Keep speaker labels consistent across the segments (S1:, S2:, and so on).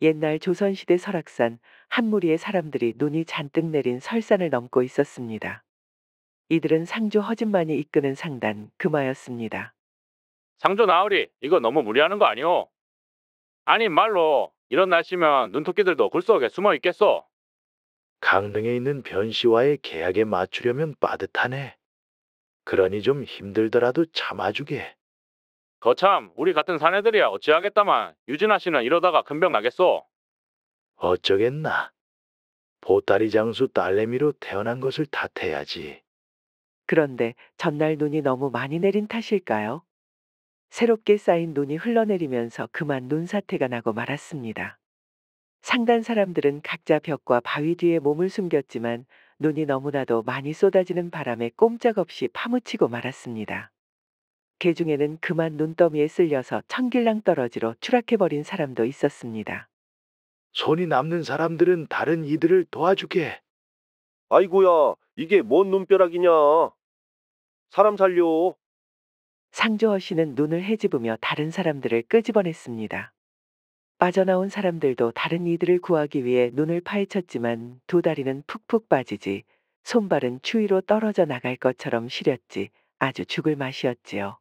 S1: 옛날 조선시대 설악산 한 무리의 사람들이 눈이 잔뜩 내린 설산을 넘고 있었습니다. 이들은 상조 허진만이 이끄는 상단 금하였습니다.
S2: 상조 나으리, 이거 너무 무리하는 거 아니오? 아니 말로 이런 날씨면 눈토끼들도 굴 속에 숨어 있겠소.
S3: 강릉에 있는 변씨와의 계약에 맞추려면 빠듯하네. 그러니 좀 힘들더라도 참아주게.
S2: 거참 우리 같은 사내들이야 어찌하겠다만 유진아 씨는 이러다가 큰병 나겠소.
S3: 어쩌겠나. 보따리 장수 딸내미로 태어난 것을 탓해야지.
S1: 그런데 전날 눈이 너무 많이 내린 탓일까요? 새롭게 쌓인 눈이 흘러내리면서 그만 눈사태가 나고 말았습니다. 상단 사람들은 각자 벽과 바위 뒤에 몸을 숨겼지만 눈이 너무나도 많이 쏟아지는 바람에 꼼짝없이 파묻히고 말았습니다. 개 중에는 그만 눈더미에 쓸려서 천길랑 떨어지로 추락해버린 사람도 있었습니다.
S3: 손이 남는 사람들은 다른 이들을 도와주게.
S4: 아이고야, 이게 뭔 눈벼락이냐. 사람 살려.
S1: 상조허 씨는 눈을 헤집으며 다른 사람들을 끄집어냈습니다. 빠져나온 사람들도 다른 이들을 구하기 위해 눈을 파헤쳤지만 두 다리는 푹푹 빠지지 손발은 추위로 떨어져 나갈 것처럼 시렸지 아주 죽을 맛이었지요.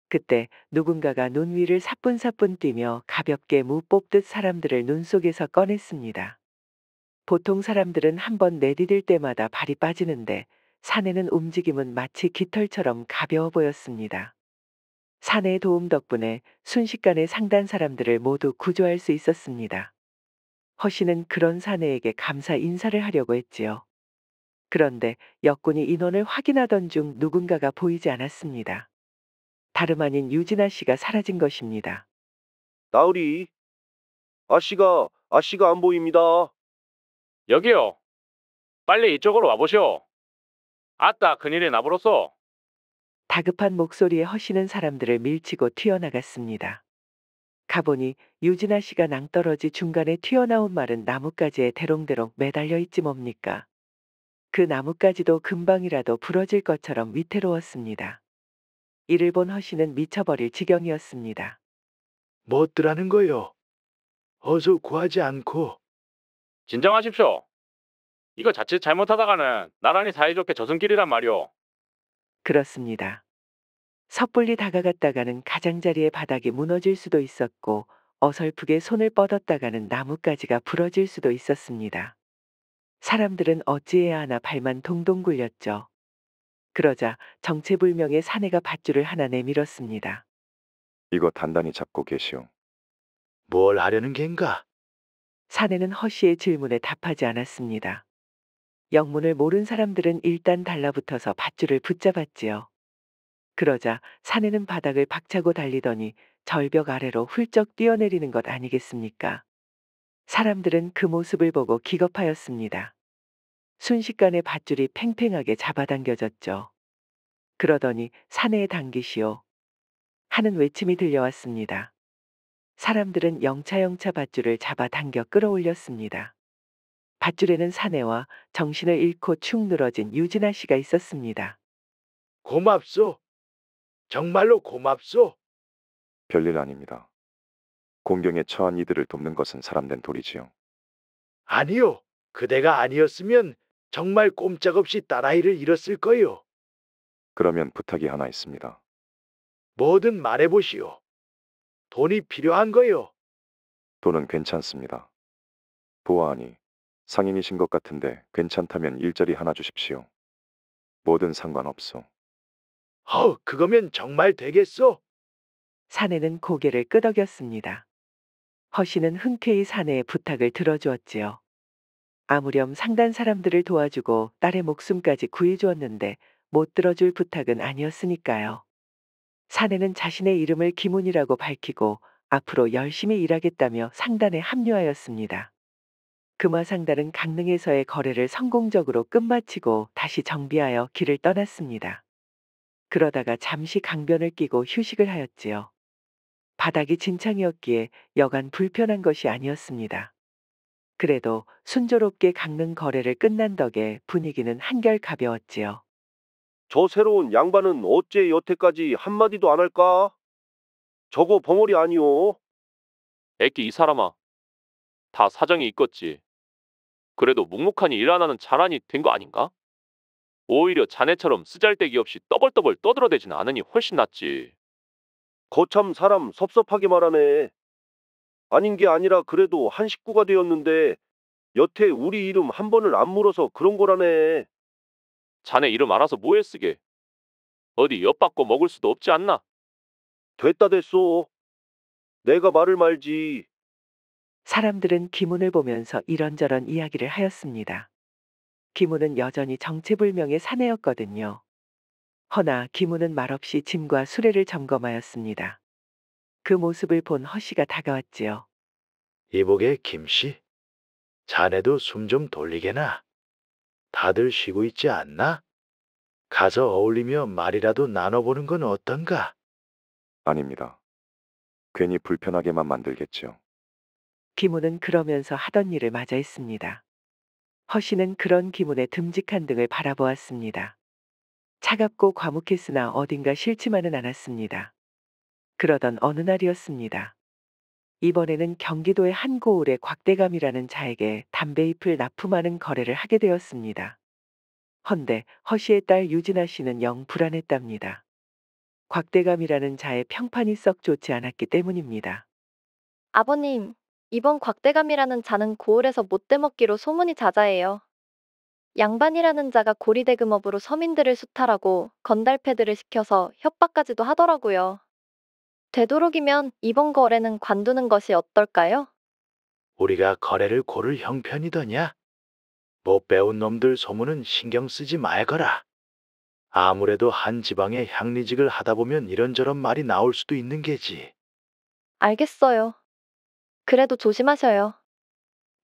S1: 그때 누군가가 눈 위를 사뿐사뿐 뛰며 가볍게 무 뽑듯 사람들을 눈 속에서 꺼냈습니다. 보통 사람들은 한 번 내디딜 때마다 발이 빠지는데 사내는 움직임은 마치 깃털처럼 가벼워 보였습니다. 사내의 도움 덕분에 순식간에 상단 사람들을 모두 구조할 수 있었습니다. 허 씨는 그런 사내에게 감사 인사를 하려고 했지요. 그런데 역군이 인원을 확인하던 중 누군가가 보이지 않았습니다. 다름 아닌 유진아 씨가 사라진 것입니다.
S4: 나으리, 아씨가 안 보입니다.
S2: 여기요. 빨리 이쪽으로 와보시오. 아따 큰일이 나버렸소.
S1: 다급한 목소리에 허시는 사람들을 밀치고 튀어나갔습니다. 가보니 유진아 씨가 낭떠러지 중간에 튀어나온 마른 나뭇가지에 대롱대롱 매달려 있지 뭡니까. 그 나뭇가지도 금방이라도 부러질 것처럼 위태로웠습니다. 이를 본 허씨는 미쳐버릴 지경이었습니다.
S3: 뭣들하는 거요? 어서 구하지 않고.
S2: 진정하십시오. 이거 자칫 잘못하다가는 나란히 사이좋게 저승길이란 말이오.
S1: 그렇습니다. 섣불리 다가갔다가는 가장자리의 바닥이 무너질 수도 있었고 어설프게 손을 뻗었다가는 나뭇가지가 부러질 수도 있었습니다. 사람들은 어찌해야 하나 발만 동동 굴렸죠. 그러자 정체불명의 사내가 밧줄을 하나 내밀었습니다.
S5: 이거 단단히 잡고 계시오.
S3: 뭘 하려는 겐가?
S1: 사내는 허씨의 질문에 답하지 않았습니다. 영문을 모른 사람들은 일단 달라붙어서 밧줄을 붙잡았지요. 그러자 사내는 바닥을 박차고 달리더니 절벽 아래로 훌쩍 뛰어내리는 것 아니겠습니까? 사람들은 그 모습을 보고 기겁하였습니다. 순식간에 밧줄이 팽팽하게 잡아당겨졌죠. 그러더니 사내에 당기시오 하는 외침이 들려왔습니다. 사람들은 영차영차 밧줄을 잡아당겨 끌어올렸습니다. 밧줄에는 사내와 정신을 잃고 축 늘어진 유진아 씨가 있었습니다.
S3: 고맙소. 정말로 고맙소.
S5: 별일 아닙니다. 공경에 처한 이들을 돕는 것은 사람된 도리지요.
S3: 아니요. 그대가 아니었으면 정말 꼼짝없이 딸아이를 잃었을 거요.
S5: 그러면 부탁이 하나 있습니다.
S3: 뭐든 말해보시오. 돈이 필요한 거요.
S5: 돈은 괜찮습니다. 보아하니 상인이신 것 같은데 괜찮다면 일자리 하나 주십시오. 뭐든 상관없소.
S3: 그거면 정말 되겠소?
S1: 사내는 고개를 끄덕였습니다. 허씨는 흔쾌히 사내의 부탁을 들어주었지요. 아무렴 상단 사람들을 도와주고 딸의 목숨까지 구해주었는데 못 들어줄 부탁은 아니었으니까요. 사내는 자신의 이름을 김훈이라고 밝히고 앞으로 열심히 일하겠다며 상단에 합류하였습니다. 금화상단은 강릉에서의 거래를 성공적으로 끝마치고 다시 정비하여 길을 떠났습니다. 그러다가 잠시 강변을 끼고 휴식을 하였지요. 바닥이 진창이었기에 여간 불편한 것이 아니었습니다. 그래도 순조롭게 강릉 거래를 끝난 덕에 분위기는 한결 가벼웠지요.
S4: 저 새로운 양반은 어째 여태까지 한마디도 안 할까? 저거 벙어리 아니오.
S2: 애끼 이 사람아.
S6: 다 사정이 있겠지. 그래도 묵묵하니 일 안 하는 자란이 된 거 아닌가? 오히려 자네처럼 쓰잘데기 없이 떠벌떠벌 떠들어대진 않으니 훨씬 낫지.
S4: 거참 사람 섭섭하게 말하네. 아닌 게 아니라 그래도 한 식구가 되었는데 여태 우리 이름 한 번을 안 물어서 그런 거라네.
S6: 자네 이름 알아서 뭐에 쓰게. 어디 엿받고 먹을 수도 없지 않나?
S4: 됐다 됐소. 내가 말을 말지.
S1: 사람들은 김훈을 보면서 이런저런 이야기를 하였습니다. 김훈은 여전히 정체불명의 사내였거든요. 허나 김훈은 말없이 짐과 수레를 점검하였습니다. 그 모습을 본 허씨가 다가왔지요.
S3: 이보게 김씨, 자네도 숨 좀 돌리게나. 다들 쉬고 있지 않나? 가서 어울리며 말이라도 나눠보는 건 어떤가?
S5: 아닙니다. 괜히 불편하게만 만들겠지요.
S1: 김훈은 그러면서 하던 일을 마저 했습니다. 허씨는 그런 김훈의 듬직한 등을 바라보았습니다. 차갑고 과묵했으나 어딘가 싫지만은 않았습니다. 그러던 어느 날이었습니다. 이번에는 경기도의 한 고을의 곽대감이라는 자에게 담배잎을 납품하는 거래를 하게 되었습니다. 헌데 허씨의 딸 유진아 씨는 영 불안했답니다. 곽대감이라는 자의 평판이 썩 좋지 않았기 때문입니다.
S7: 아버님, 이번 곽대감이라는 자는 고을에서 못돼 먹기로 소문이 자자해요. 양반이라는 자가 고리대금업으로 서민들을 수탈하고 건달패들을 시켜서 협박까지도 하더라고요. 되도록이면 이번 거래는 관두는 것이 어떨까요?
S3: 우리가 거래를 고를 형편이더냐? 못 배운 놈들 소문은 신경 쓰지 말거라. 아무래도 한 지방의 향리직을 하다 보면 이런저런 말이 나올 수도 있는 게지.
S7: 알겠어요. 그래도 조심하셔요.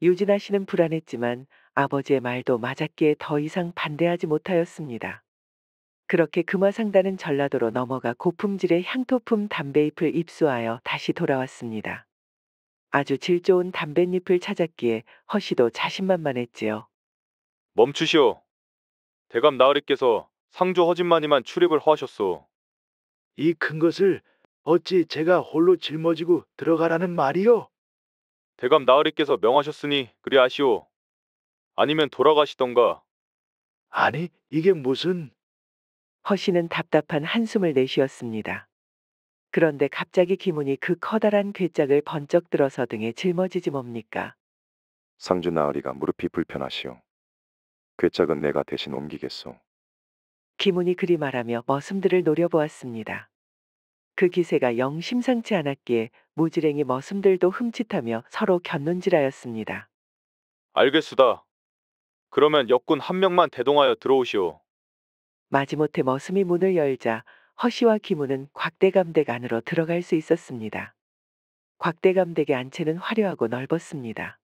S1: 유진아 씨는 불안했지만 아버지의 말도 맞았기에 더 이상 반대하지 못하였습니다. 그렇게 금화상다는 전라도로 넘어가 고품질의 향토품 담배잎을 입수하여 다시 돌아왔습니다. 아주 질 좋은 담뱃잎을 찾았기에 허씨도 자신만만했지요.
S8: 멈추시오. 대감 나으리께서 상조 허진마니만 출입을 하셨소.
S3: 이 큰 것을 어찌 제가 홀로 짊어지고 들어가라는 말이요?
S8: 대감 나으리께서 명하셨으니 그리하시오. 아니면 돌아가시던가.
S3: 아니, 이게 무슨...
S1: 허씨는 답답한 한숨을 내쉬었습니다. 그런데 갑자기 김훈이 그 커다란 괴짝을 번쩍 들어서 등에 짊어지지 뭡니까?
S5: 상주 나으리가 무릎이 불편하시오. 괴짝은 내가 대신 옮기겠소.
S1: 김훈이 그리 말하며 머슴들을 노려보았습니다. 그 기세가 영 심상치 않았기에 무지랭이 머슴들도 흠칫하며 서로 곁눈질하였습니다.
S8: 알겠수다. 그러면 역군 한 명만 대동하여 들어오시오.
S1: 마지못해 머슴이 문을 열자 허씨와 김훈은 곽대감댁 안으로 들어갈 수 있었습니다. 곽대감댁의 안채는 화려하고 넓었습니다.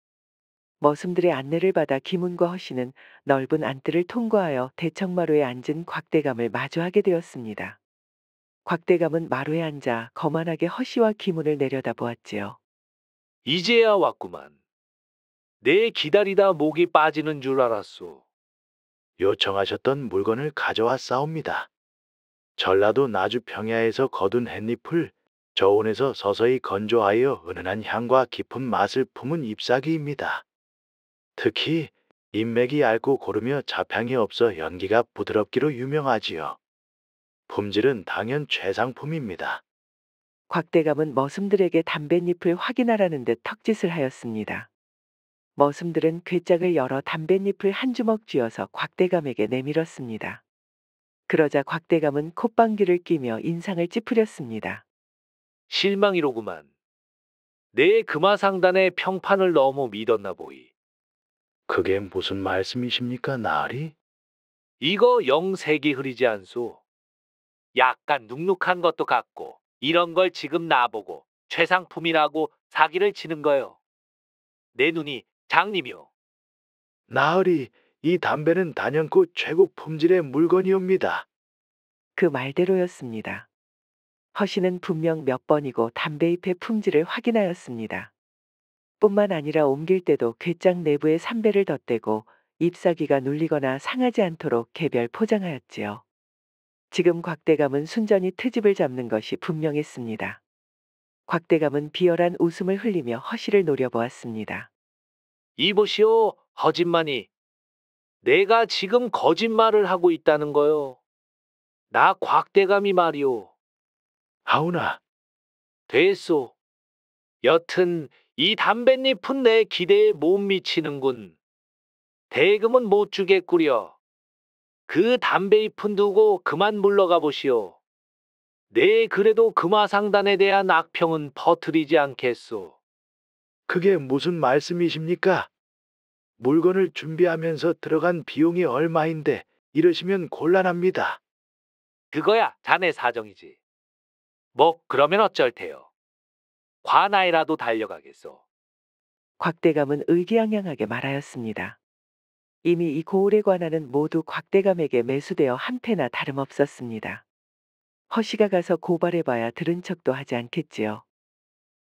S1: 머슴들의 안내를 받아 김훈과 허씨는 넓은 안뜰을 통과하여 대청마루에 앉은 곽대감을 마주하게 되었습니다. 곽대감은 마루에 앉아 거만하게 허씨와 김훈을 내려다보았지요.
S9: 이제야 왔구만. 내 기다리다 목이 빠지는 줄 알았소.
S3: 요청하셨던 물건을 가져왔사옵니다. 전라도 나주 평야에서 거둔 햇잎을 저온에서 서서히 건조하여 은은한 향과 깊은 맛을 품은 잎사귀입니다. 특히 잎맥이 얇고 고르며 잡향이 없어 연기가 부드럽기로 유명하지요. 품질은 당연 최상품입니다.
S1: 곽대감은 머슴들에게 담뱃잎을 확인하라는 듯 턱짓을 하였습니다. 머슴들은 괴짝을 열어 담뱃잎을 한 주먹 쥐어서 곽대감에게 내밀었습니다. 그러자 곽대감은 콧방귀를 뀌며 인상을 찌푸렸습니다.
S9: 실망이로구만. 내 금화상단의 평판을 너무 믿었나 보이.
S3: 그게 무슨 말씀이십니까, 나으리?
S9: 이거 영색이 흐리지 않소. 약간 눅눅한 것도 같고 이런 걸 지금 나보고 최상품이라고 사기를 치는 거요. 내 눈이 장님이요.
S3: 나으리, 이 담배는 단연코 최고 품질의 물건이옵니다.
S1: 그 말대로였습니다. 허씨는 분명 몇 번이고 담배잎의 품질을 확인하였습니다. 뿐만 아니라 옮길 때도 괴짝 내부에 삼배를 덧대고 잎사귀가 눌리거나 상하지 않도록 개별 포장하였지요. 지금 곽대감은 순전히 트집을 잡는 것이 분명했습니다. 곽대감은 비열한 웃음을 흘리며 허씨를 노려보았습니다.
S9: 이보시오, 허짓만이. 내가 지금 거짓말을 하고 있다는 거요. 나 곽대감이 말이오.
S3: 하오나,
S9: 됐소. 여튼 이 담뱃잎은 내 기대에 못 미치는군. 대금은 못 주겠구려. 그 담배잎은 두고 그만 물러가 보시오. 내 그래도 금화상단에 대한 악평은 퍼뜨리지 않겠소.
S3: 그게 무슨 말씀이십니까? 물건을 준비하면서 들어간 비용이 얼마인데 이러시면 곤란합니다.
S9: 그거야 자네 사정이지. 뭐 그러면 어쩔 테요. 관아이라도 달려가겠소.
S1: 곽대감은 의기양양하게 말하였습니다. 이미 이 고을의 관아는 모두 곽대감에게 매수되어 한패나 다름없었습니다. 허씨가 가서 고발해봐야 들은 척도 하지 않겠지요.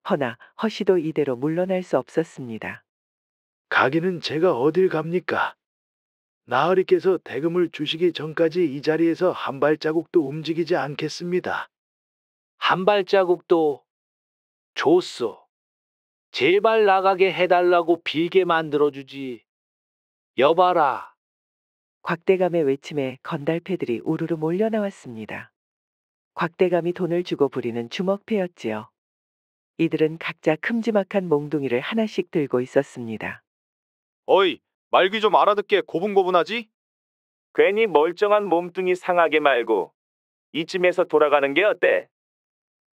S1: 허나 허씨도 이대로 물러날 수 없었습니다.
S3: 가기는 제가 어딜 갑니까? 나으리께서 대금을 주시기 전까지 이 자리에서 한 발자국도 움직이지 않겠습니다.
S9: 한 발자국도 좋소. 제발 나가게 해달라고 빌게 만들어주지. 여봐라.
S1: 곽대감의 외침에 건달패들이 우르르 몰려 나왔습니다. 곽대감이 돈을 주고 부리는 주먹패였지요. 이들은 각자 큼지막한 몽둥이를 하나씩 들고 있었습니다.
S8: 어이, 말귀 좀 알아듣게 고분고분하지?
S10: 괜히 멀쩡한 몸뚱이 상하게 말고 이쯤에서 돌아가는 게 어때?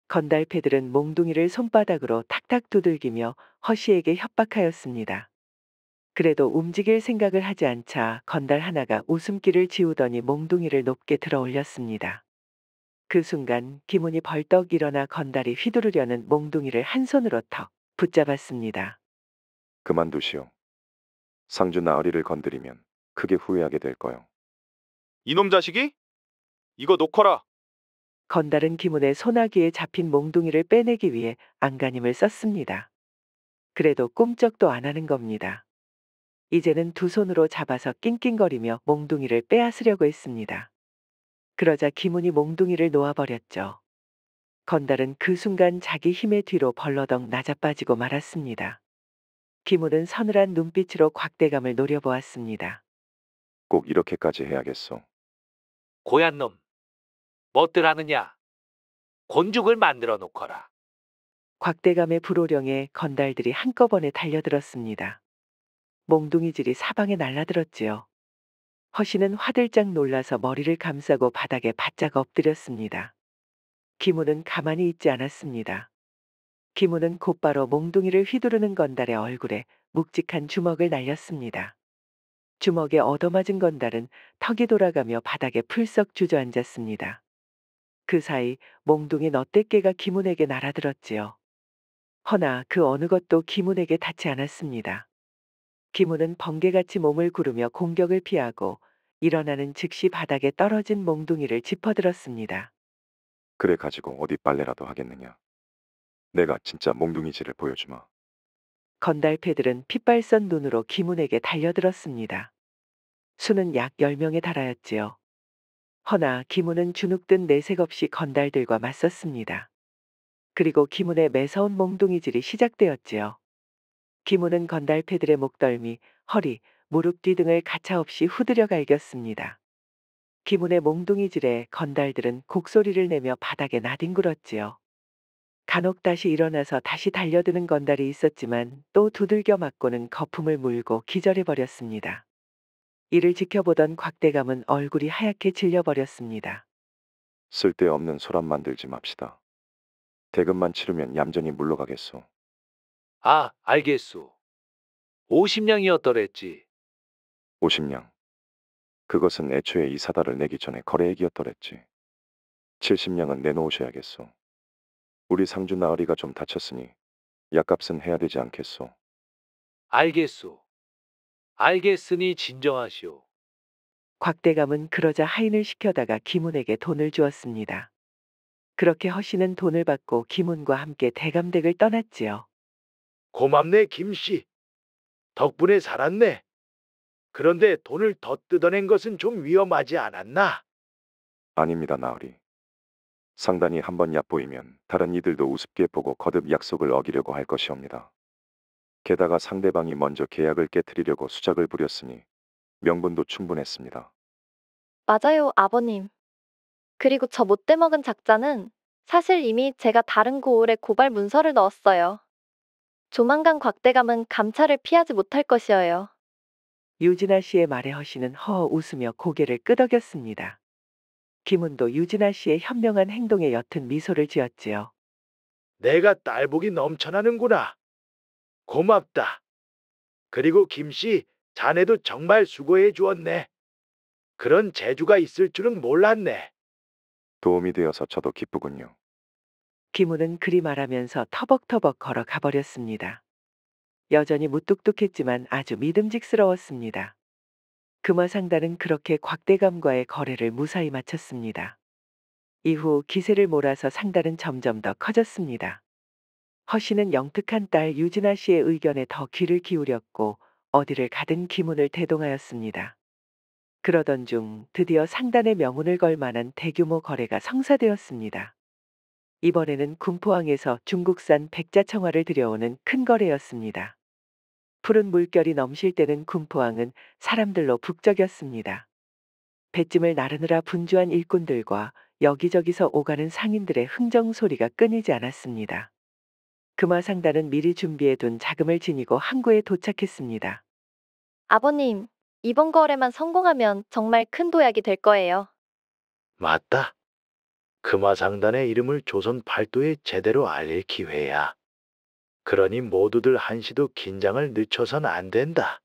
S1: 건달패들은 몽둥이를 손바닥으로 탁탁 두들기며 허씨에게 협박하였습니다. 그래도 움직일 생각을 하지 않자 건달 하나가 웃음기를 지우더니 몽둥이를 높게 들어 올렸습니다. 그 순간 기문이 벌떡 일어나 건달이 휘두르려는 몽둥이를 한 손으로 턱 붙잡았습니다.
S5: 그만두시오. 상주 나으리를 건드리면 크게 후회하게 될 거요.
S8: 이놈 자식이? 이거 놓거라.
S1: 건달은 기문의 소나기에 잡힌 몽둥이를 빼내기 위해 안간힘을 썼습니다. 그래도 꿈쩍도 안 하는 겁니다. 이제는 두 손으로 잡아서 낑낑거리며 몽둥이를 빼앗으려고 했습니다. 그러자 기문이 몽둥이를 놓아버렸죠. 건달은 그 순간 자기 힘의 뒤로 벌러덩 낮아빠지고 말았습니다. 기문은 서늘한 눈빛으로 곽대감을 노려보았습니다.
S5: 꼭 이렇게까지 해야겠소.
S9: 고얀 놈. 뭣들 하느냐. 곤죽을 만들어 놓거라.
S1: 곽대감의 불호령에 건달들이 한꺼번에 달려들었습니다. 몽둥이질이 사방에 날라들었지요. 허씨는 화들짝 놀라서 머리를 감싸고 바닥에 바짝 엎드렸습니다. 기문은 가만히 있지 않았습니다. 기문은 곧바로 몽둥이를 휘두르는 건달의 얼굴에 묵직한 주먹을 날렸습니다. 주먹에 얻어맞은 건달은 턱이 돌아가며 바닥에 풀썩 주저앉았습니다. 그 사이 몽둥이 너댓개가 기문에게 날아들었지요. 허나 그 어느 것도 기문에게 닿지 않았습니다. 기문은 번개같이 몸을 구르며 공격을 피하고 일어나는 즉시 바닥에 떨어진 몽둥이를 짚어들었습니다.
S5: 그래 가지고 어디 빨래라도 하겠느냐. 내가 진짜 몽둥이질을 보여주마.
S1: 건달패들은 핏발선 눈으로 기문에게 달려들었습니다. 수는 약 10명에 달하였지요. 허나 기문은 주눅든 내색 없이 건달들과 맞섰습니다. 그리고 기문의 매서운 몽둥이질이 시작되었지요. 기문은 건달패들의 목덜미, 허리, 무릎 뒤 등을 가차없이 후드려 갈겼습니다. 기문의 몽둥이질에 건달들은 곡소리를 내며 바닥에 나뒹굴었지요. 간혹 다시 일어나서 다시 달려드는 건달이 있었지만 또 두들겨 맞고는 거품을 물고 기절해버렸습니다. 이를 지켜보던 곽대감은 얼굴이 하얗게 질려버렸습니다.
S5: 쓸데없는 소란 만들지 맙시다. 대금만 치르면 얌전히 물러가겠소.
S9: 아, 알겠소. 50냥이었더랬지.
S5: 50냥. 그것은 애초에 이 사다를 내기 전에 거래액이었더랬지. 70냥은 내놓으셔야겠소. 우리 상주 나으리가 좀 다쳤으니 약값은 해야 되지 않겠소.
S9: 알겠소. 알겠으니 진정하시오.
S1: 곽대감은 그러자 하인을 시켜다가 기문에게 돈을 주었습니다. 그렇게 허씨는 돈을 받고 기문과 함께 대감댁을 떠났지요.
S3: 고맙네, 김씨. 덕분에 살았네. 그런데 돈을 더 뜯어낸 것은 좀 위험하지 않았나?
S5: 아닙니다, 나으리. 상단이 한번 얕보이면 다른 이들도 우습게 보고 거듭 약속을 어기려고 할 것이옵니다. 게다가 상대방이 먼저 계약을 깨트리려고 수작을 부렸으니 명분도 충분했습니다.
S7: 맞아요, 아버님. 그리고 저 못돼 먹은 작자는 사실 이미 제가 다른 고을에 고발 문서를 넣었어요. 조만간 곽대감은 감찰을 피하지 못할 것이어요.
S1: 유진아 씨의 말에 허씨는 허허 웃으며 고개를 끄덕였습니다. 김은도 유진아 씨의 현명한 행동에 옅은 미소를 지었지요.
S3: 내가 딸복이 넘쳐나는구나. 고맙다. 그리고 김씨, 자네도 정말 수고해 주었네. 그런 재주가 있을 줄은 몰랐네.
S5: 도움이 되어서 저도 기쁘군요.
S1: 김우는 그리 말하면서 터벅터벅 걸어가 버렸습니다. 여전히 무뚝뚝했지만 아주 믿음직스러웠습니다. 금화상단은 그렇게 곽대감과의 거래를 무사히 마쳤습니다. 이후 기세를 몰아서 상단은 점점 더 커졌습니다. 허씨는 영특한 딸 유진아 씨의 의견에 더 귀를 기울였고 어디를 가든 김운을 대동하였습니다. 그러던 중 드디어 상단의 명운을 걸 만한 대규모 거래가 성사되었습니다. 이번에는 군포항에서 중국산 백자청화를 들여오는 큰 거래였습니다. 푸른 물결이 넘실 때는 군포항은 사람들로 북적였습니다. 뱃짐을 나르느라 분주한 일꾼들과 여기저기서 오가는 상인들의 흥정 소리가 끊이지 않았습니다. 금화상단은 미리 준비해둔 자금을 지니고 항구에 도착했습니다.
S7: 아버님, 이번 거래만 성공하면 정말 큰 도약이 될 거예요.
S3: 맞다. 금화상단의 이름을 조선 팔도에 제대로 알릴 기회야. 그러니 모두들 한시도 긴장을 늦춰선 안 된다.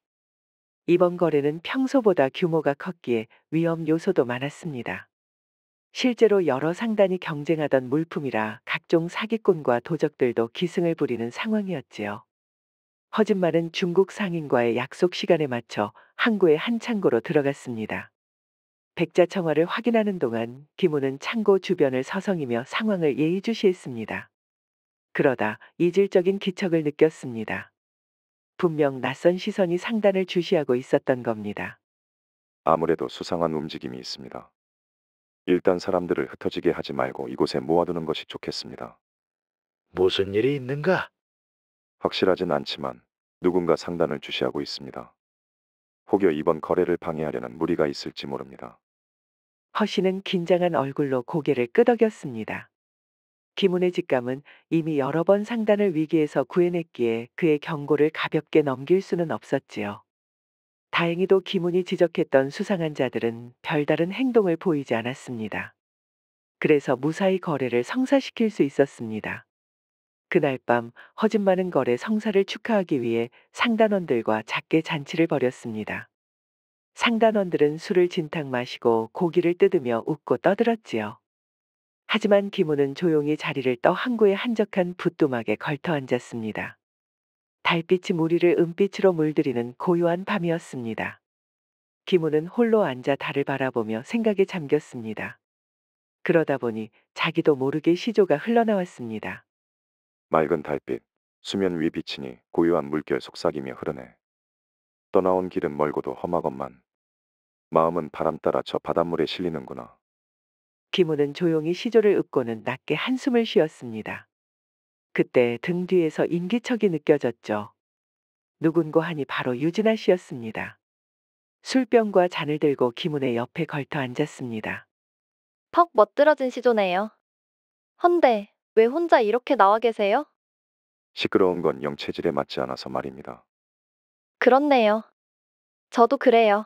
S1: 이번 거래는 평소보다 규모가 컸기에 위험 요소도 많았습니다. 실제로 여러 상단이 경쟁하던 물품이라 각종 사기꾼과 도적들도 기승을 부리는 상황이었지요. 허진만은 중국 상인과의 약속 시간에 맞춰 항구의 한 창고로 들어갔습니다. 백자청화를 확인하는 동안 김우는 창고 주변을 서성이며 상황을 예의주시했습니다. 그러다 이질적인 기척을 느꼈습니다. 분명 낯선 시선이 상단을 주시하고 있었던 겁니다.
S5: 아무래도 수상한 움직임이 있습니다. 일단 사람들을 흩어지게 하지 말고 이곳에 모아두는 것이 좋겠습니다.
S3: 무슨 일이 있는가?
S5: 확실하진 않지만 누군가 상단을 주시하고 있습니다. 혹여 이번 거래를 방해하려는 무리가 있을지 모릅니다.
S1: 허씨는 긴장한 얼굴로 고개를 끄덕였습니다. 김운의 직감은 이미 여러 번 상단을 위기에서 구해냈기에 그의 경고를 가볍게 넘길 수는 없었지요. 다행히도 김운이 지적했던 수상한 자들은 별다른 행동을 보이지 않았습니다. 그래서 무사히 거래를 성사시킬 수 있었습니다. 그날 밤 허진만은 거래 성사를 축하하기 위해 상단원들과 작게 잔치를 벌였습니다. 상단원들은 술을 진탕 마시고 고기를 뜯으며 웃고 떠들었지요. 하지만 김우는 조용히 자리를 떠 항구의 한적한 붓두막에 걸터 앉았습니다. 달빛이 무리를 은빛으로 물들이는 고요한 밤이었습니다. 김우는 홀로 앉아 달을 바라보며 생각에 잠겼습니다. 그러다 보니 자기도 모르게 시조가 흘러나왔습니다.
S5: 맑은 달빛, 수면 위 비치니 고요한 물결 속삭이며 흐르네. 떠나온 길은 멀고도 험하건만 마음은 바람 따라 저 바닷물에 실리는구나.
S1: 김우는 조용히 시조를 읊고는 낮게 한숨을 쉬었습니다. 그때 등 뒤에서 인기척이 느껴졌죠. 누군고 하니 바로 유진아 씨였습니다. 술병과 잔을 들고 김운의 옆에 걸터 앉았습니다.
S7: 퍽 멋들어진 시조네요. 헌데, 왜 혼자 이렇게 나와 계세요?
S5: 시끄러운 건 영 체질에 맞지 않아서 말입니다.
S7: 그렇네요. 저도 그래요.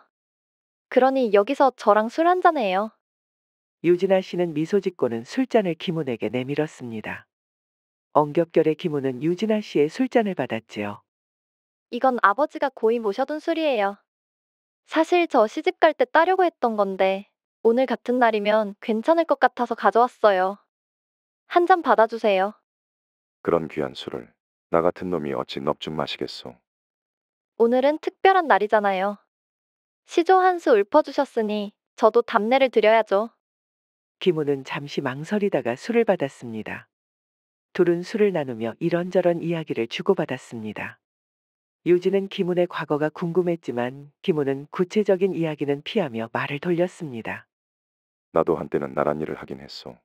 S7: 그러니 여기서 저랑 술 한잔해요.
S1: 유진아 씨는 미소 짓고는 술잔을 김운에게 내밀었습니다. 엉겹결에 김운은 유진아 씨의 술잔을 받았지요.
S7: 이건 아버지가 고이 모셔둔 술이에요. 사실 저 시집 갈 때 따려고 했던 건데 오늘 같은 날이면 괜찮을 것 같아서 가져왔어요. 한 잔 받아주세요.
S5: 그런 귀한 술을 나 같은 놈이 어찌 넙죽 마시겠소.
S7: 오늘은 특별한 날이잖아요. 시조 한 수 읊어주셨으니 저도 답례를 드려야죠.
S1: 김운은 잠시 망설이다가 술을 받았습니다. 둘은 술을 나누며 이런저런 이야기를 주고받았습니다. 유진은 김운의 과거가 궁금했지만 김운은 구체적인 이야기는 피하며 말을 돌렸습니다.
S5: 나도 한때는 나란 일을 하긴 했소.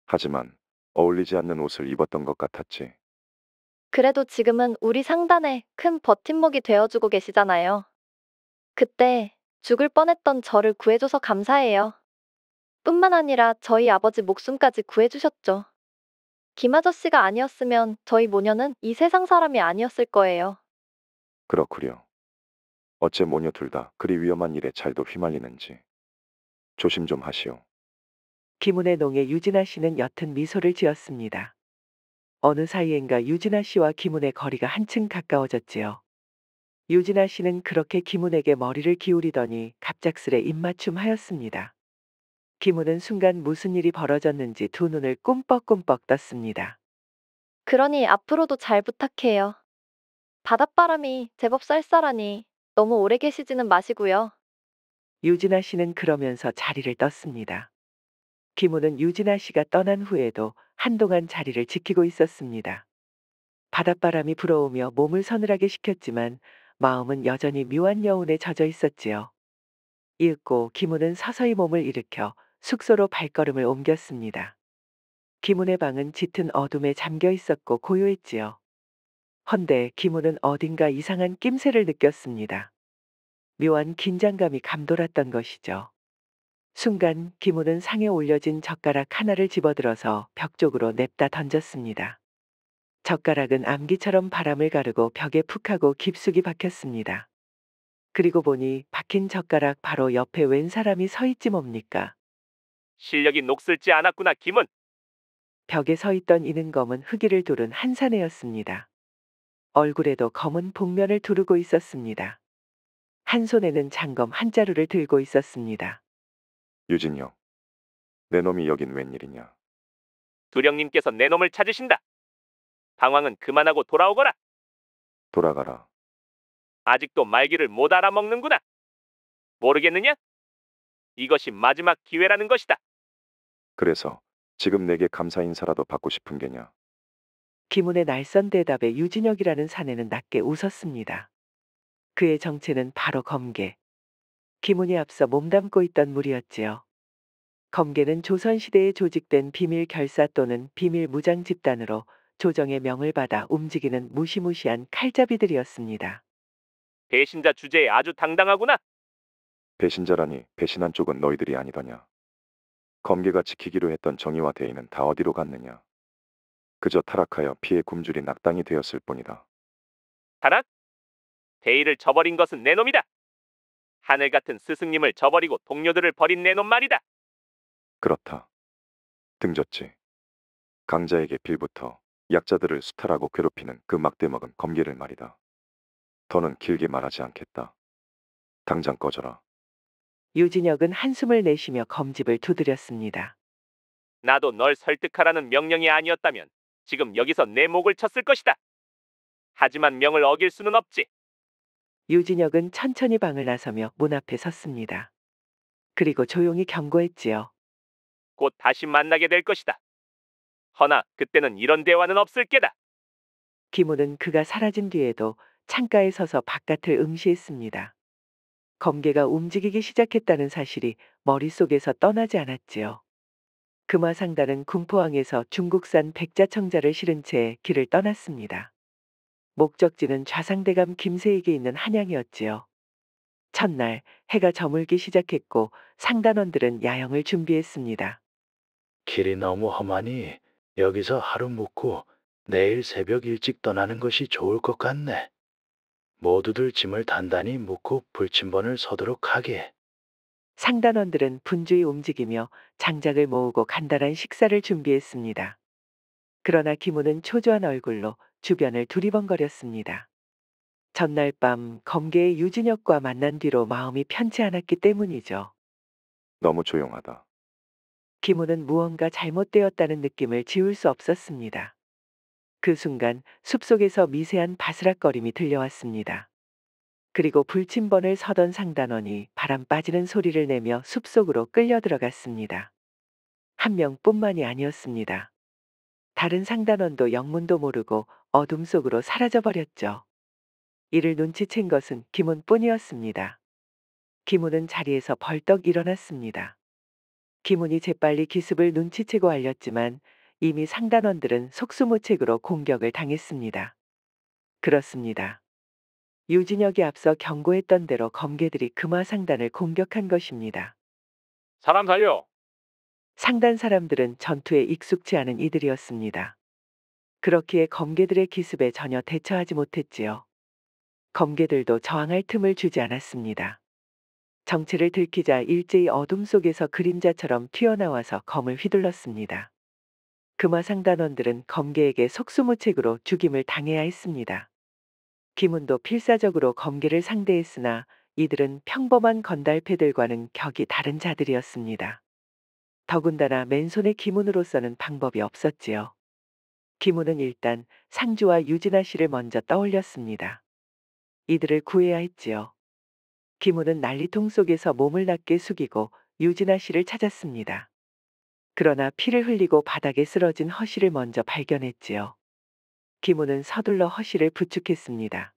S5: 하지만 어울리지 않는 옷을 입었던 것 같았지.
S7: 그래도 지금은 우리 상단에 큰 버팀목이 되어주고 계시잖아요. 그때 죽을 뻔했던 저를 구해줘서 감사해요. 뿐만 아니라 저희 아버지 목숨까지 구해주셨죠. 김 아저씨가 아니었으면 저희 모녀는 이 세상 사람이 아니었을 거예요.
S5: 그렇구려. 어째 모녀 둘 다 그리 위험한 일에 잘도 휘말리는지. 조심 좀 하시오.
S1: 김운의 농에 유진아 씨는 옅은 미소를 지었습니다. 어느 사이엔가 유진아 씨와 김운의 거리가 한층 가까워졌지요. 유진아 씨는 그렇게 김운에게 머리를 기울이더니 갑작스레 입맞춤하였습니다. 김운은 순간 무슨 일이 벌어졌는지 두 눈을 꿈뻑꿈뻑 떴습니다.
S7: 그러니 앞으로도 잘 부탁해요. 바닷바람이 제법 쌀쌀하니 너무 오래 계시지는 마시고요.
S1: 유진아 씨는 그러면서 자리를 떴습니다. 김우는 유진아 씨가 떠난 후에도 한동안 자리를 지키고 있었습니다. 바닷바람이 불어오며 몸을 서늘하게 식혔지만 마음은 여전히 묘한 여운에 젖어 있었지요. 이윽고 김우는 서서히 몸을 일으켜 숙소로 발걸음을 옮겼습니다. 김운의 방은 짙은 어둠에 잠겨 있었고 고요했지요. 헌데 김우는 어딘가 이상한 낌새를 느꼈습니다. 묘한 긴장감이 감돌았던 것이죠. 순간 김우는 상에 올려진 젓가락 하나를 집어들어서 벽 쪽으로 냅다 던졌습니다. 젓가락은 암기처럼 바람을 가르고 벽에 푹 하고 깊숙이 박혔습니다. 그리고 보니 박힌 젓가락 바로 옆에 웬 사람이 서 있지 뭡니까?
S6: 실력이 녹슬지 않았구나, 김은.
S1: 벽에 서 있던 이는 검은 흑의를 두른 한 사내였습니다. 얼굴에도 검은 복면을 두르고 있었습니다. 한 손에는 장검 한 자루를 들고 있었습니다.
S5: 유진이요. 내 놈이 여긴 웬일이냐.
S6: 두령님께서 내 놈을 찾으신다. 방황은 그만하고 돌아오거라.
S5: 돌아가라.
S6: 아직도 말귀를 못 알아먹는구나. 모르겠느냐? 이것이 마지막 기회라는 것이다.
S5: 그래서 지금 내게 감사 인사라도 받고 싶은 게냐.
S1: 김운의 날선 대답에 유진혁이라는 사내는 낮게 웃었습니다. 그의 정체는 바로 검계. 김운이 앞서 몸담고 있던 무리였지요. 검계는 조선시대에 조직된 비밀 결사 또는 비밀 무장 집단으로 조정의 명을 받아 움직이는 무시무시한 칼잡이들이었습니다.
S6: 배신자 주제에 아주 당당하구나.
S5: 배신자라니 배신한 쪽은 너희들이 아니더냐. 검계가 지키기로 했던 정의와 대의는 다 어디로 갔느냐. 그저 타락하여 피해 굶주린 낙당이 되었을 뿐이다.
S6: 타락? 대의를 저버린 것은 내 놈이다. 하늘 같은 스승님을 저버리고 동료들을 버린 내 놈 말이다.
S5: 그렇다. 등졌지. 강자에게 빌부터 약자들을 수탈하고 괴롭히는 그 막대먹은 검계를 말이다. 더는 길게 말하지 않겠다. 당장 꺼져라.
S1: 유진혁은 한숨을 내쉬며 검집을 두드렸습니다.
S6: 나도 널 설득하라는 명령이 아니었다면 지금 여기서 내 목을 쳤을 것이다. 하지만 명을 어길 수는 없지.
S1: 유진혁은 천천히 방을 나서며 문 앞에 섰습니다. 그리고 조용히 경고했지요.
S6: 곧 다시 만나게 될 것이다. 허나 그때는 이런 대화는 없을 게다.
S1: 김우는 그가 사라진 뒤에도 창가에 서서 바깥을 응시했습니다. 검계가 움직이기 시작했다는 사실이 머릿속에서 떠나지 않았지요. 금화상단은 군포항에서 중국산 백자청자를 실은 채 길을 떠났습니다. 목적지는 좌상대감 김세에게 있는 한양이었지요. 첫날 해가 저물기 시작했고 상단원들은 야영을 준비했습니다.
S3: 길이 너무 험하니 여기서 하루 묵고 내일 새벽 일찍 떠나는 것이 좋을 것 같네. 모두들 짐을 단단히 묻고 불침번을 서도록 하게.
S1: 상단원들은 분주히 움직이며 장작을 모으고 간단한 식사를 준비했습니다. 그러나 김우는 초조한 얼굴로 주변을 두리번거렸습니다. 전날 밤 검계의 유진혁과 만난 뒤로 마음이 편치 않았기 때문이죠.
S5: 너무 조용하다.
S1: 김우는 무언가 잘못되었다는 느낌을 지울 수 없었습니다. 그 순간 숲속에서 미세한 바스락거림이 들려왔습니다. 그리고 불침번을 서던 상단원이 바람 빠지는 소리를 내며 숲속으로 끌려 들어갔습니다. 한 명뿐만이 아니었습니다. 다른 상단원도 영문도 모르고 어둠 속으로 사라져버렸죠. 이를 눈치챈 것은 김운뿐이었습니다. 김운은 자리에서 벌떡 일어났습니다. 김운이 재빨리 기습을 눈치채고 알렸지만 이미 상단원들은 속수무책으로 공격을 당했습니다. 그렇습니다. 유진혁이 앞서 경고했던 대로 검개들이 금화 상단을 공격한 것입니다.
S2: 사람 살려.
S1: 상단 사람들은 전투에 익숙치 않은 이들이었습니다. 그렇기에 검개들의 기습에 전혀 대처하지 못했지요. 검개들도 저항할 틈을 주지 않았습니다. 정체를 들키자 일제히 어둠 속에서 그림자처럼 튀어나와서 검을 휘둘렀습니다. 금화상단원들은 검개에게 속수무책으로 죽임을 당해야 했습니다. 김훈도 필사적으로 검개를 상대했으나 이들은 평범한 건달패들과는 격이 다른 자들이었습니다. 더군다나 맨손의 김훈으로서는 방법이 없었지요. 김훈은 일단 상주와 유진아 씨를 먼저 떠올렸습니다. 이들을 구해야 했지요. 김훈은 난리통 속에서 몸을 낮게 숙이고 유진아 씨를 찾았습니다. 그러나 피를 흘리고 바닥에 쓰러진 허씨를 먼저 발견했지요. 김훈은 서둘러 허씨를 부축했습니다.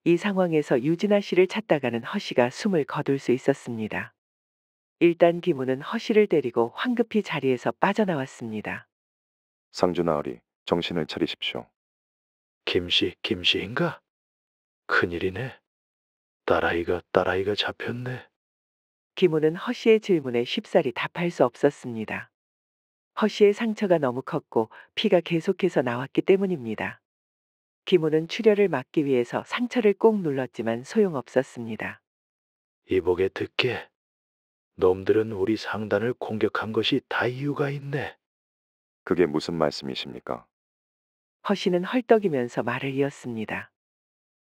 S1: 이 상황에서 유진아 씨를 찾다가는 허씨가 숨을 거둘 수 있었습니다. 일단 김훈은 허씨를 데리고 황급히 자리에서 빠져나왔습니다.
S5: 상주 나으리, 정신을 차리십시오.
S3: 김씨인가? 큰일이네. 딸아이가 잡혔네.
S1: 김훈은 허씨의 질문에 쉽사리 답할 수 없었습니다. 허씨의 상처가 너무 컸고 피가 계속해서 나왔기 때문입니다. 김훈은 출혈을 막기 위해서 상처를 꼭 눌렀지만 소용없었습니다.
S3: 이보게 듣게. 놈들은 우리 상단을 공격한 것이 다 이유가 있네.
S5: 그게 무슨 말씀이십니까?
S1: 허씨는 헐떡이면서 말을 이었습니다.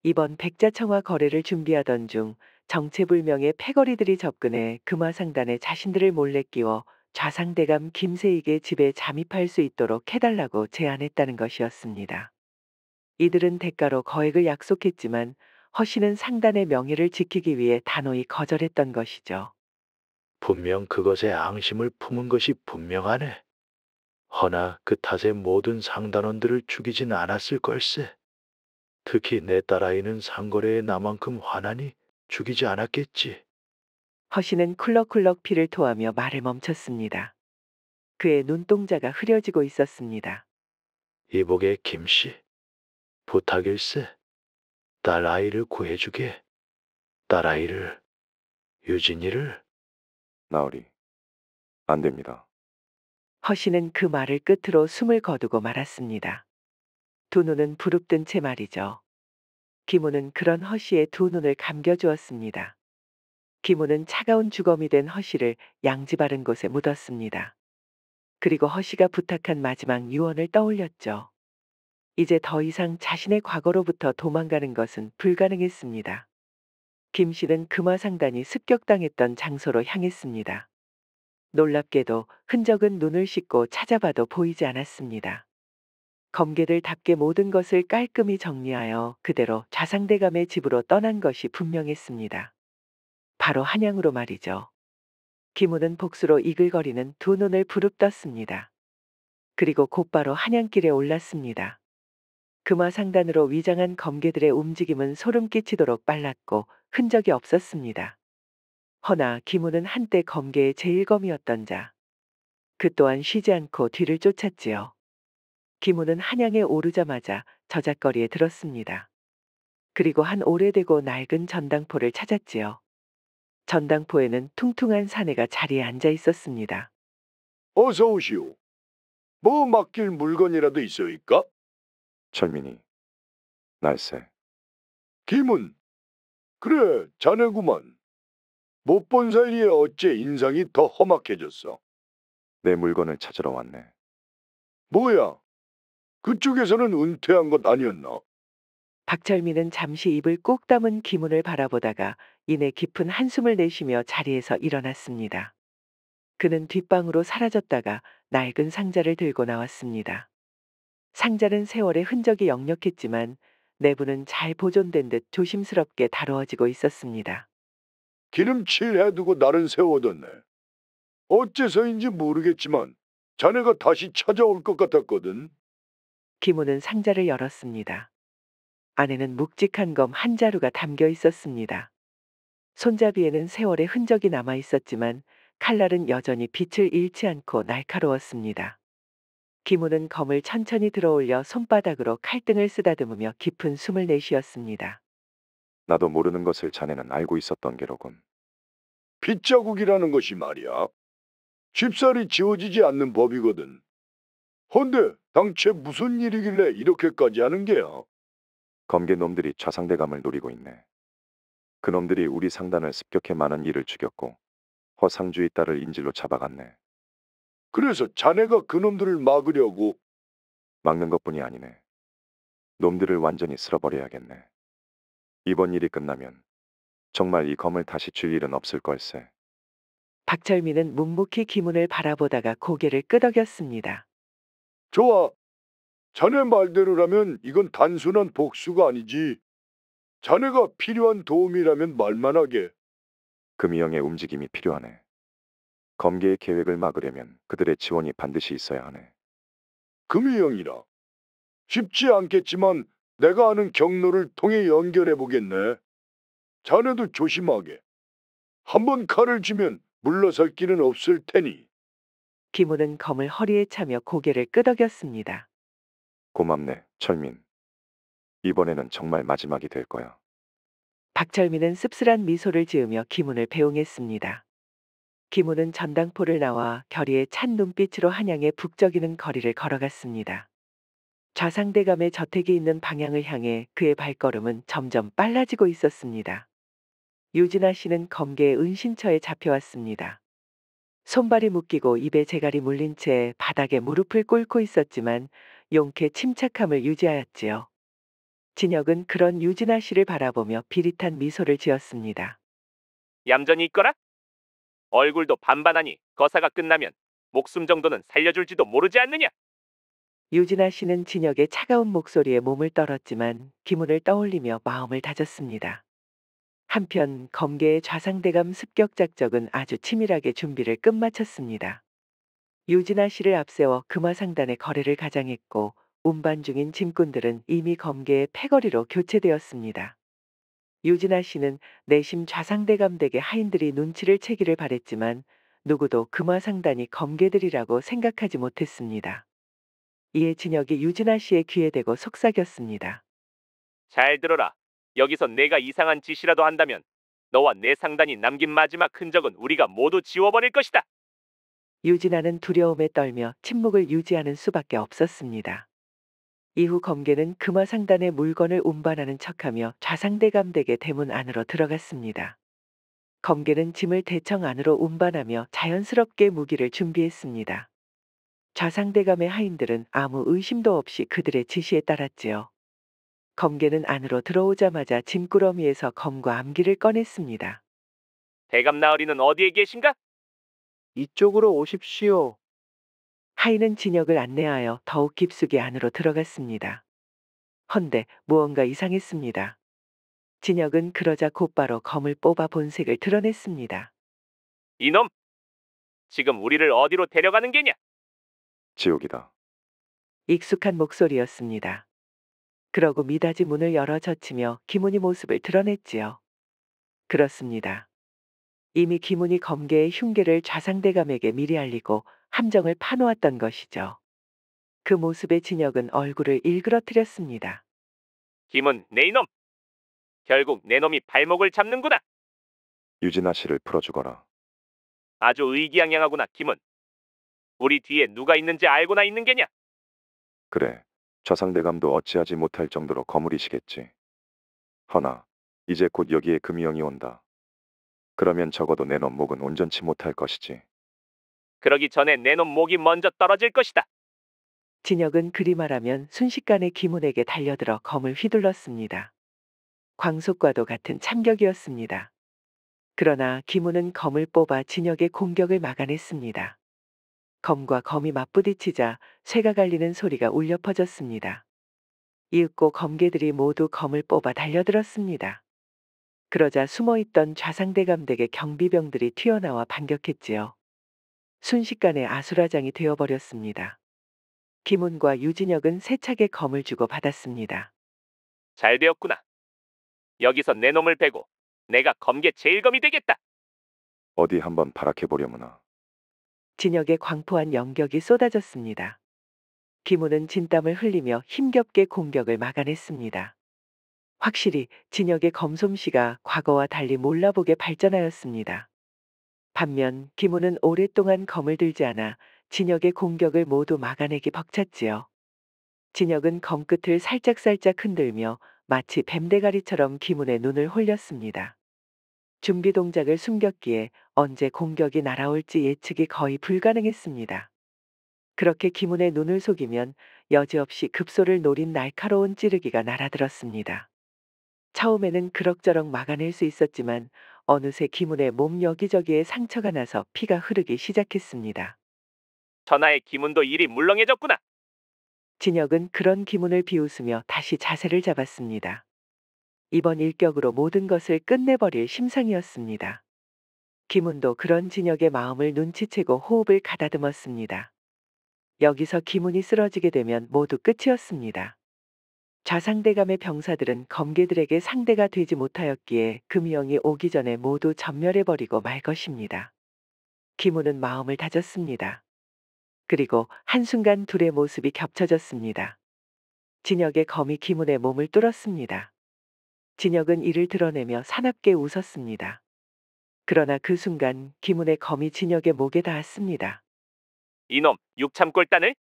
S1: 이번 백자청화 거래를 준비하던 중 정체불명의 패거리들이 접근해 금화상단에 자신들을 몰래 끼워 좌상대감 김세익의 집에 잠입할 수 있도록 해달라고 제안했다는 것이었습니다. 이들은 대가로 거액을 약속했지만 허씨는 상단의 명예를 지키기 위해 단호히 거절했던 것이죠.
S3: 분명 그것에 앙심을 품은 것이 분명하네. 허나 그 탓에 모든 상단원들을 죽이진 않았을 걸세. 특히 내 딸아이는 상거래에 나만큼 화나니 죽이지 않았겠지.
S1: 허씨는 쿨럭쿨럭 피를 토하며 말을 멈췄습니다. 그의 눈동자가 흐려지고 있었습니다.
S3: 이보게 김씨. 부탁일세. 딸아이를 구해주게. 딸아이를, 유진이를.
S5: 나으리, 안 됩니다.
S1: 허씨는 그 말을 끝으로 숨을 거두고 말았습니다. 두 눈은 부릅뜬 채 말이죠. 김훈은 그런 허씨의 두 눈을 감겨주었습니다. 김훈은 차가운 주검이 된 허씨를 양지 바른 곳에 묻었습니다. 그리고 허씨가 부탁한 마지막 유언을 떠올렸죠. 이제 더 이상 자신의 과거로부터 도망가는 것은 불가능했습니다. 김씨는 금화상단이 습격당했던 장소로 향했습니다. 놀랍게도 흔적은 눈을 씻고 찾아봐도 보이지 않았습니다. 검개들답게 모든 것을 깔끔히 정리하여 그대로 좌상대감의 집으로 떠난 것이 분명했습니다. 바로 한양으로 말이죠. 김훈은 복수로 이글거리는 두 눈을 부릅떴습니다. 그리고 곧바로 한양길에 올랐습니다. 금화상단으로 위장한 검개들의 움직임은 소름 끼치도록 빨랐고 흔적이 없었습니다. 허나 김훈은 한때 검개의 제일검이었던 자. 그 또한 쉬지 않고 뒤를 쫓았지요. 김훈은 한양에 오르자마자 저잣거리에 들었습니다. 그리고 한 오래되고 낡은 전당포를 찾았지요. 전당포에는 퉁퉁한 사내가 자리에 앉아 있었습니다.
S11: 어서 오시오. 뭐 맡길 물건이라도 있어이까?
S5: 철민이, 날새.
S11: 김은. 그래, 자네구만. 못 본 사이에 어째 인상이 더 험악해졌어.
S5: 내 물건을 찾으러 왔네.
S11: 뭐야? 그쪽에서는 은퇴한 것 아니었나?
S1: 박철민은 잠시 입을 꼭 다문 김훈을 바라보다가 이내 깊은 한숨을 내쉬며 자리에서 일어났습니다. 그는 뒷방으로 사라졌다가 낡은 상자를 들고 나왔습니다. 상자는 세월의 흔적이 역력했지만 내부는 잘 보존된 듯 조심스럽게 다루어지고 있었습니다.
S11: 기름칠 해두고 날은 세워뒀네. 어째서인지 모르겠지만 자네가 다시 찾아올 것 같았거든.
S1: 김훈은 상자를 열었습니다. 안에는 묵직한 검 한 자루가 담겨 있었습니다. 손잡이에는 세월의 흔적이 남아 있었지만 칼날은 여전히 빛을 잃지 않고 날카로웠습니다. 김우는 검을 천천히 들어올려 손바닥으로 칼등을 쓰다듬으며 깊은 숨을 내쉬었습니다.
S5: 나도 모르는 것을 자네는 알고 있었던 게로군.
S11: 빗자국이라는 것이 말이야. 쉽사리 지워지지 않는 법이거든. 헌데 당최 무슨 일이길래 이렇게까지 하는 게야?
S5: 검게 놈들이 좌상대감을 노리고 있네. 그놈들이 우리 상단을 습격해 많은 이를 죽였고 허상주의 딸을 인질로 잡아갔네.
S11: 그래서 자네가 그놈들을 막으려고.
S5: 막는 것뿐이 아니네. 놈들을 완전히 쓸어버려야겠네. 이번 일이 끝나면 정말 이 검을 다시 쥘 일은 없을 걸세.
S1: 박철민은 묵묵히 김훈을 바라보다가 고개를 끄덕였습니다.
S11: 좋아. 자네 말대로라면 이건 단순한 복수가 아니지. 자네가 필요한 도움이라면 말만 하게.
S5: 금이영의 움직임이 필요하네. 검계의 계획을 막으려면 그들의 지원이 반드시 있어야 하네.
S11: 금이영이라. 쉽지 않겠지만 내가 아는 경로를 통해 연결해 보겠네. 자네도 조심하게. 한번 칼을 쥐면 물러설 길은 없을 테니.
S1: 김훈은 검을 허리에 차며 고개를 끄덕였습니다.
S5: 고맙네, 철민. 이번에는 정말 마지막이 될 거야.
S1: 박철민은 씁쓸한 미소를 지으며 김훈을 배웅했습니다. 김훈은 전당포를 나와 결의에 찬 눈빛으로 한양의 북적이는 거리를 걸어갔습니다. 좌상대감의 저택이 있는 방향을 향해 그의 발걸음은 점점 빨라지고 있었습니다. 유진아 씨는 검계의 은신처에 잡혀왔습니다. 손발이 묶이고 입에 재갈이 물린 채 바닥에 무릎을 꿇고 있었지만 용케 침착함을 유지하였지요. 진혁은 그런 유진아 씨를 바라보며 비릿한 미소를 지었습니다.
S6: 얌전히 있거라. 얼굴도 반반하니 거사가 끝나면 목숨 정도는 살려줄지도 모르지 않느냐.
S1: 유진아 씨는 진혁의 차가운 목소리에 몸을 떨었지만 김훈을 떠올리며 마음을 다졌습니다. 한편 검계의 좌상대감 습격 작전은 아주 치밀하게 준비를 끝마쳤습니다. 유진아 씨를 앞세워 금화상단의 거래를 가장했고 운반 중인 짐꾼들은 이미 검계의 패거리로 교체되었습니다. 유진아 씨는 내심 좌상대감 댁의 하인들이 눈치를 채기를 바랬지만 누구도 금화상단이 검계들이라고 생각하지 못했습니다. 이에 진혁이 유진아 씨의 귀에 대고 속삭였습니다.
S6: 잘 들어라. 여기서 내가 이상한 짓이라도 한다면 너와 내 상단이 남긴 마지막 흔적은 우리가 모두 지워버릴 것이다.
S1: 유진아는 두려움에 떨며 침묵을 유지하는 수밖에 없었습니다. 이후 검계는 금화상단의 물건을 운반하는 척하며 좌상대감 댁의 대문 안으로 들어갔습니다. 검계는 짐을 대청 안으로 운반하며 자연스럽게 무기를 준비했습니다. 좌상대감의 하인들은 아무 의심도 없이 그들의 지시에 따랐지요. 검계는 안으로 들어오자마자 짐꾸러미에서 검과 암기를 꺼냈습니다.
S6: 대감 나으리는 어디에 계신가?
S8: 이쪽으로 오십시오.
S1: 하인은 진혁을 안내하여 더욱 깊숙이 안으로 들어갔습니다. 헌데 무언가 이상했습니다. 진혁은 그러자 곧바로 검을 뽑아 본색을 드러냈습니다.
S6: 이놈! 지금 우리를 어디로 데려가는 게냐?
S5: 지옥이다.
S1: 익숙한 목소리였습니다. 그러고 미닫이 문을 열어 젖히며 김훈이 모습을 드러냈지요. 그렇습니다. 이미 김훈이 검계의 흉계를 좌상대감에게 미리 알리고 함정을 파놓았던 것이죠. 그 모습에 진혁은 얼굴을 일그러뜨렸습니다.
S6: 김은 내 이놈! 결국 내 놈이 발목을 잡는구나.
S5: 유진아 씨를 풀어주거라.
S6: 아주 의기양양하구나, 김은. 우리 뒤에 누가 있는지 알고나 있는 게냐?
S5: 그래, 좌상대감도 어찌하지 못할 정도로 거물이시겠지. 허나 이제 곧 여기에 금이영이 온다. 그러면 적어도 내 놈 목은 온전치 못할 것이지.
S6: 그러기 전에 내 놈 목이 먼저 떨어질 것이다.
S1: 진혁은 그리 말하면 순식간에 김훈에게 달려들어 검을 휘둘렀습니다. 광속과도 같은 참격이었습니다. 그러나 김훈은 검을 뽑아 진혁의 공격을 막아냈습니다. 검과 검이 맞부딪히자 쇠가 갈리는 소리가 울려 퍼졌습니다. 이윽고 검개들이 모두 검을 뽑아 달려들었습니다. 그러자 숨어있던 좌상대감 댁의 경비병들이 튀어나와 반격했지요. 순식간에 아수라장이 되어버렸습니다. 김훈과 유진혁은 세차게 검을 주고 받았습니다.
S6: 잘 되었구나. 여기서 내 놈을 베고 내가 검계 제일검이 되겠다.
S5: 어디 한번 발악해 보려무나.
S1: 진혁의 광포한 영격이 쏟아졌습니다. 김우는 진땀을 흘리며 힘겹게 공격을 막아냈습니다. 확실히 진혁의 검솜씨가 과거와 달리 몰라보게 발전하였습니다. 반면 김우는 오랫동안 검을 들지 않아 진혁의 공격을 모두 막아내기 벅찼지요. 진혁은 검끝을 살짝살짝 흔들며 마치 뱀대가리처럼 김운의 눈을 홀렸습니다. 준비 동작을 숨겼기에 언제 공격이 날아올지 예측이 거의 불가능했습니다. 그렇게 김운의 눈을 속이면 여지없이 급소를 노린 날카로운 찌르기가 날아들었습니다. 처음에는 그럭저럭 막아낼 수 있었지만 어느새 김운의 몸 여기저기에 상처가 나서 피가 흐르기 시작했습니다.
S10: 천하의 김운도 일이 물렁해졌구나.
S1: 진혁은 그런 김운을 비웃으며 다시 자세를 잡았습니다. 이번 일격으로 모든 것을 끝내버릴 심상이었습니다. 김운도 그런 진혁의 마음을 눈치채고 호흡을 가다듬었습니다. 여기서 김운이 쓰러지게 되면 모두 끝이었습니다. 좌상대감의 병사들은 검개들에게 상대가 되지 못하였기에 금희영이 오기 전에 모두 전멸해버리고 말 것입니다. 김운은 마음을 다졌습니다. 그리고 한순간 둘의 모습이 겹쳐졌습니다. 진혁의 검이 김운의 몸을 뚫었습니다. 진혁은 이를 드러내며 사납게 웃었습니다. 그러나 그 순간 김운의 검이 진혁의 목에 닿았습니다.
S10: 이놈 육참골단을.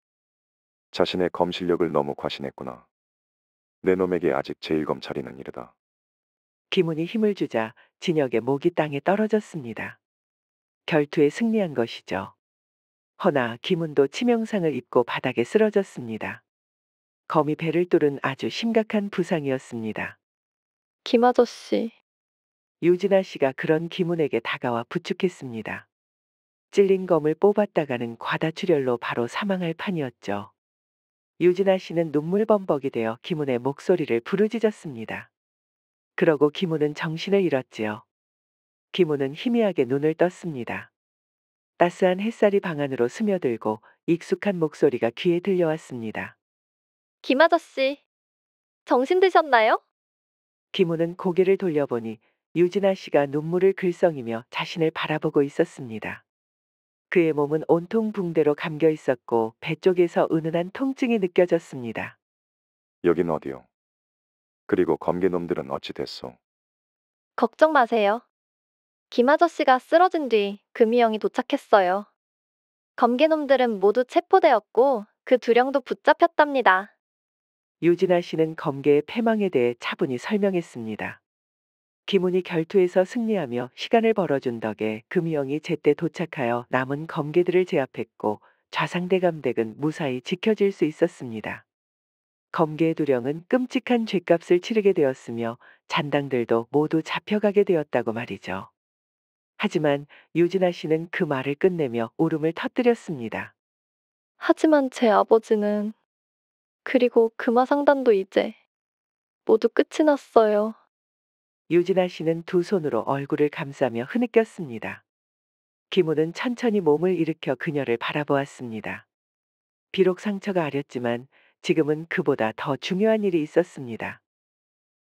S5: 자신의 검 실력을 너무 과신했구나. 내 놈에게 아직 제1검 차리는 이르다.
S1: 김운이 힘을 주자 진혁의 목이 땅에 떨어졌습니다. 결투에 승리한 것이죠. 허나 김운도 치명상을 입고 바닥에 쓰러졌습니다. 검이 배를 뚫은 아주 심각한 부상이었습니다.
S7: 김 아저씨,
S1: 유진아 씨가 그런 김운에게 다가와 부축했습니다. 찔린 검을 뽑았다가는 과다출혈로 바로 사망할 판이었죠. 유진아 씨는 눈물범벅이 되어 김운의 목소리를 부르짖었습니다. 그러고 김운은 정신을 잃었지요. 김운은 희미하게 눈을 떴습니다. 따스한 햇살이 방 안으로 스며들고 익숙한 목소리가 귀에 들려왔습니다.
S7: 김 아저씨, 정신 드셨나요?
S1: 김우는 고개를 돌려보니 유진아 씨가 눈물을 글썽이며 자신을 바라보고 있었습니다. 그의 몸은 온통 붕대로 감겨 있었고 배 쪽에서 은은한 통증이 느껴졌습니다.
S5: 여긴 어디요? 그리고 검개놈들은 어찌 됐소?
S7: 걱정 마세요. 김 아저씨가 쓰러진 뒤 금희영이 도착했어요. 검개놈들은 모두 체포되었고 그 두령도 붙잡혔답니다.
S1: 유진아 씨는 검계의 패망에 대해 차분히 설명했습니다. 김운이 결투에서 승리하며 시간을 벌어준 덕에 금희영이 제때 도착하여 남은 검계들을 제압했고 좌상대감댁은 무사히 지켜질 수 있었습니다. 검계의 두령은 끔찍한 죗값을 치르게 되었으며 잔당들도 모두 잡혀가게 되었다고 말이죠. 하지만 유진아 씨는 그 말을 끝내며 울음을 터뜨렸습니다.
S7: 하지만 제 아버지는, 그리고 금화상단도 이제 모두 끝이 났어요.
S1: 유진아 씨는 두 손으로 얼굴을 감싸며 흐느꼈습니다. 김우는 천천히 몸을 일으켜 그녀를 바라보았습니다. 비록 상처가 아렸지만 지금은 그보다 더 중요한 일이 있었습니다.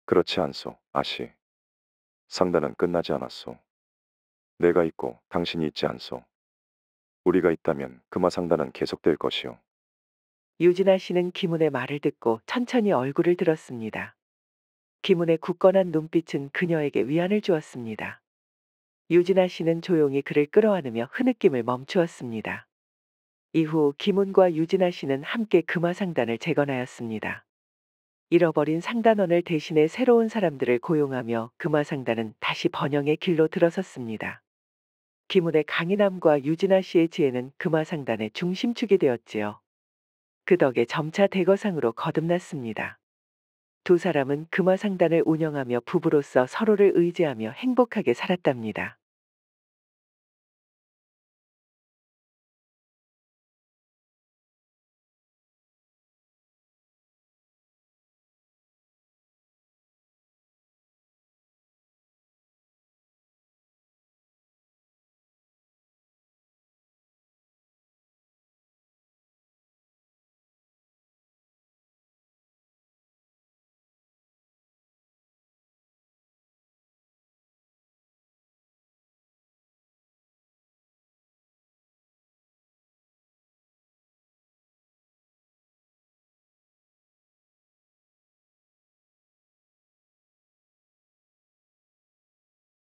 S5: 그렇지 않소, 아씨. 상단은 끝나지 않았소. 내가 있고 당신이 있지 않소. 우리가 있다면 금화상단은 계속될 것이오.
S1: 유진아 씨는 김운의 말을 듣고 천천히 얼굴을 들었습니다. 김운의 굳건한 눈빛은 그녀에게 위안을 주었습니다. 유진아 씨는 조용히 그를 끌어안으며 흐느낌을 멈추었습니다. 이후 김운과 유진아 씨는 함께 금화상단을 재건하였습니다. 잃어버린 상단원을 대신해 새로운 사람들을 고용하며 금화상단은 다시 번영의 길로 들어섰습니다. 김운의 강인함과 유진아 씨의 지혜는 금화상단의 중심축이 되었지요. 그 덕에 점차 대거상으로 거듭났습니다. 두 사람은 금화상단을 운영하며 부부로서 서로를 의지하며 행복하게 살았답니다.